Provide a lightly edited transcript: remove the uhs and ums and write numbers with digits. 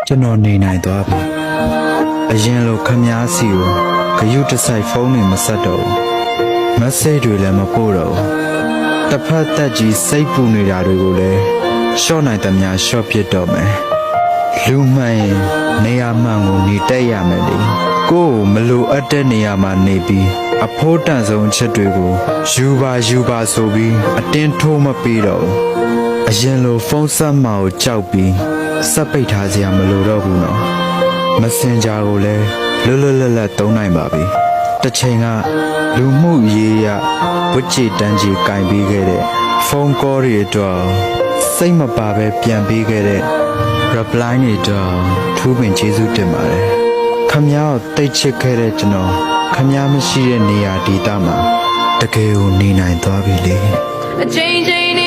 ကျွန်တော်နေနိုင်သွားပြီအရင်လိုခမားစီကိုဂယုတစိုက်ဖုန်းတွေမဆက်တော့ဘူးမက်ဆေ့တွေလည်းမပို့တော့ဘူးတစ်ဖက်သက်ကြီးစိတ်ပူနေတာတွေကိုလည်းရှော့နိုင်သမျှရှော့ဖြစ်တော့မယ်လူမှန်ရင်နေရာမှန်ကိုနေတက်ရမယ်လေကိုယ်မလိုအပ်တဲ့နေရာမှာနေပြီးအဖိုးတန်ဆုံးချက်တွေကိုယူပါဆိုပြီးအတင်းထိုးမပေးတော့ဘူးအရင်လိုဖုန်းဆက်မှာကိုကြောက်ပြီးစက်ပိတ်ထားစရာမလိုတော့ဘူးနော်မက်ဆင်ဂျာကိုလည်းလွတ်လပ်သုံးနိုင်ပါပြီတစ်ချိန်ကလူမှုရေးရဝစ်ချီတန်းကြီးကင်ပေးခဲ့တဲ့ဖုန်းကောတွေအတွက်စိတ်မပါပဲပြန်ပေးခဲ့တဲ့ reply တွေတော့ထူးပင်ကျေးဇူးတင်ပါတယ်ခမည်းကိုတိတ်ချစ်ခဲ့တဲ့ကျွန်တော်ခမည်းမရှိတဲ့နေရာဒေသမှာတကယ်ကိုနေနိုင်သွားပြီလေအချိန်ချင်း